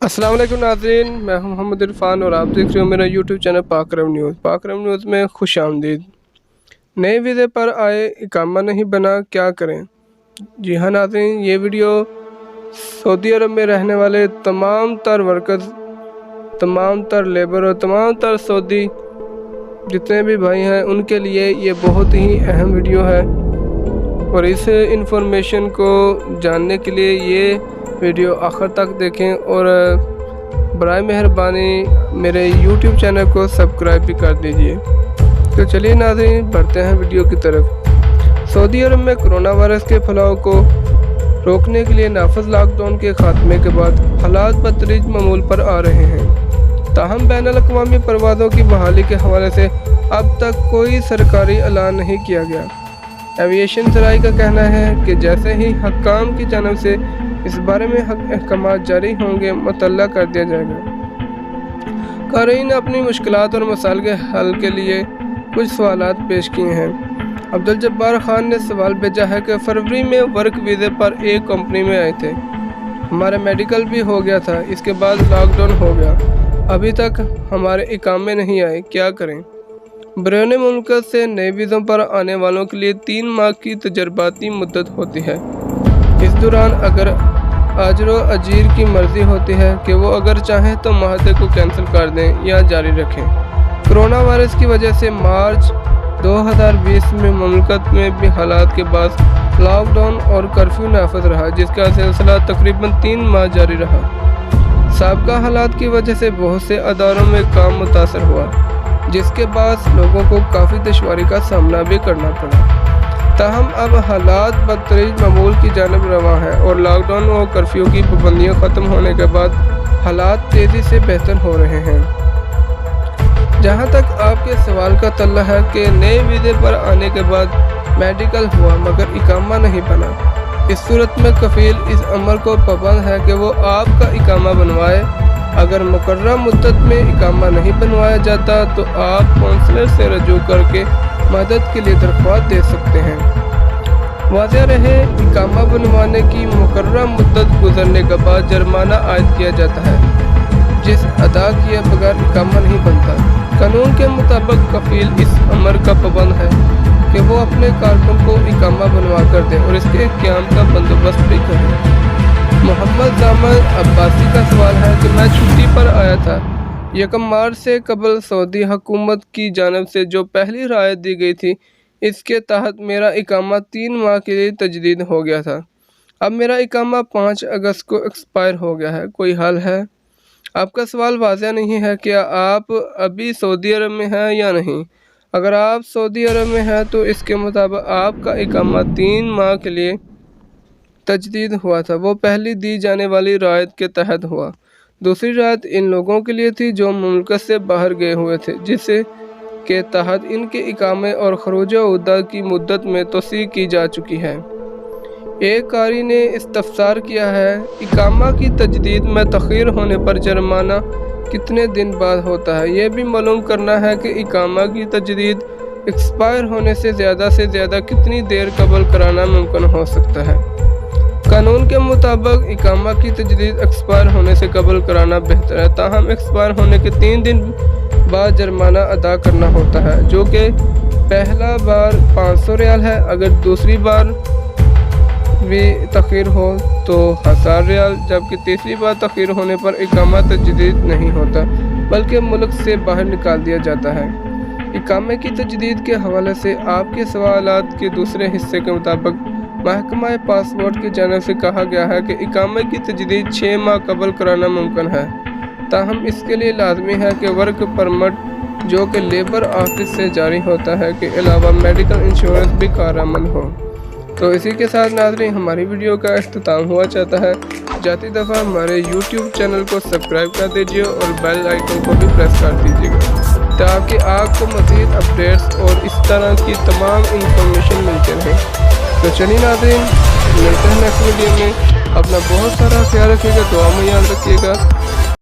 अस्सलाम वालेकुम नाज़रीन, मैं हूं मोहम्मद इरफान और आप देख रहे हो मेरा यूट्यूब चैनल पाकरम न्यूज़। पाकरम न्यूज़ में खुश आमदीद। नए वीज़े पर आए इकामा नहीं बना, क्या करें? जी हाँ नाज़रीन, ये वीडियो सऊदी अरब में रहने वाले तमाम तर वर्कर्स, तमाम तर लेबर और तमाम तर सऊदी जितने भी भाई हैं उनके लिए ये बहुत ही अहम वीडियो है और इस इंफॉर्मेशन को जानने के लिए ये वीडियो आखिर तक देखें और बराए मेहरबानी मेरे YouTube चैनल को सब्सक्राइब भी कर दीजिए। तो चलिए नाज़रीन, बढ़ते हैं वीडियो की तरफ। सऊदी अरब में कोरोना वायरस के फैलाव को रोकने के लिए नाफिज लॉकडाउन के खात्मे के बाद हालात बतदरीज मामूल पर आ रहे हैं। ताहम बैनुल-अक़वामी परवाज़ों की बहाली के हवाले से अब तक कोई सरकारी ऐलान नहीं किया गया। एविएशन ज़राई का कहना है कि जैसे ही हक्काम की जानब से इस बारे में अहकामात जारी होंगे, मुतल्ला कर दिया जाएगा। क़ारीन ने अपनी मुश्किलात और मसाइल के हल के लिए कुछ सवालात पेश किए हैं। अब्दुल जब्बार खान ने सवाल भेजा है कि फरवरी में वर्क वीज़े पर एक कंपनी में आए थे, हमारा मेडिकल भी हो गया था, इसके बाद लॉकडाउन हो गया, अभी तक हमारे इकामे नहीं आए, क्या करें? बैरून मुल्क से नए वीज़ों पर आने वालों के लिए 3 माह की तजर्बाती मुद्दत होती है। इस दौरान अगर आजरो अजीर की मर्ज़ी होती है कि वो अगर चाहें तो माहदे को कैंसिल कर दें या जारी रखें। कोरोना वायरस की वजह से मार्च 2020 में मुल्क में भी हालात के बाद लॉकडाउन और कर्फ्यू नाफिज रहा, जिसका सिलसिला तकरीबन 3 माह जारी रहा। साबका हालात की वजह से बहुत से अदारों में काम मुतासर हुआ, जिसके बाद लोगों को काफ़ी दुश्वारी का सामना भी करना पड़ा। ताहम अब हालात बदतरीज मामूल की जानब रवां है और लॉकडाउन और कर्फ्यू की पाबंदियाँ ख़त्म होने के बाद हालात तेज़ी से बेहतर हो रहे हैं। जहाँ तक आपके सवाल का तल्ला है कि नए वीज़े पर आने के बाद मेडिकल हुआ मगर इकामा नहीं बना, इस सूरत में कफ़ील इस अमल को पाबंद है कि वो आपका इकामा बनवाए। अगर मुकर्रर मुद्दत में इकामा नहीं बनवाया जाता तो आप कौंसलर से रजू करके मदद के लिए दरख्वास्त दे सकते हैं। वाज़ेह रहे, इकामा बनवाने की मुकर्रर मुद्दत गुजरने के बाद जुर्माना आयद किया जाता है, जिस अदा किए बगैर इकामा नहीं बनता। कानून के मुताबिक कफ़ील इस अमर का पाबंद है कि वो अपने कारकुन को इकामा बनवा कर दे और इसके क़याम का बंदोबस्त भी करे। मोहम्मद जामल अब्बासी का सवाल है कि मैं छुट्टी पर आया था, 1 मार्च से कबल सऊदी हुकूमत की जानब से जो पहली रायत दी गई थी, इसके तहत मेरा इकामा 3 माह के लिए तजदीद हो गया था। अब मेरा इकामा 5 अगस्त को एक्सपायर हो गया है, कोई हल है? आपका सवाल वाज़ेह नहीं है कि आप अभी सऊदी अरब में हैं या नहीं। अगर आप सऊदी अरब में हैं तो इसके मुताबिक आपका इकामा 3 माह के लिए तजदीद हुआ था, वो पहली दी जाने वाली रायत के तहत हुआ। दूसरी रायत इन लोगों के लिए थी जो मुल्क से बाहर गए हुए थे, जिससे के तहत इनके इकामे और खरूज-ओ-उद्दा की मुद्दत में तोसी की जा चुकी है। एक कारी ने इस्तफसार किया है, इकामा की तजदीद में तख़ीर होने पर जुर्माना कितने दिन बाद होता है? यह भी मालूम करना है कि इकामा की तजदीद एक्सपायर होने से ज़्यादा कितनी देर कबल कराना मुमकिन हो सकता है। कानून के मुताबिक इकामा की तजदीद एक्सपायर होने से कबल कराना बेहतर है, ताहम एक्सपायर होने के 3 दिन बाद जुर्माना अदा करना होता है, जो कि पहला बार 500 रियाल है। अगर दूसरी बार भी तख़ीर हो तो 1000 रियाल, जबकि तीसरी बार तख़ीर होने पर इकामा तजदीद नहीं होता बल्कि मुल्क से बाहर निकाल दिया जाता है। इकामे की तजदीद के हवाले से आपके सवालात के दूसरे हिस्से के मुताबिक महकमा पासपोर्ट की जानब से कहा गया है कि इकामे की तजदीद 6 माह कबल कराना मुमकिन है, ताहम इसके लिए लाजमी है कि वर्क परमिट जो कि लेबर ऑफिस से जारी होता है के अलावा मेडिकल इंश्योरेंस भी कारआमद हो। तो इसी के साथ नाज़रीन, हमारी वीडियो का अख्तिताम हुआ चाहता है। जाती दफ़ा हमारे YouTube चैनल को सब्सक्राइब कर दीजिए और बेल आइकन को भी प्रेस कर दीजिएगा, ताकि आपको मज़ीद अपडेट्स और इस तरह की तमाम इंफॉर्मेशन मिलते रहें। तो चलिए नाज़रीन, मिलते हैं नेक्स्ट वीडियो में। अपना बहुत सारा ख्याल रखिएगा, दुआ में याद रखिएगा।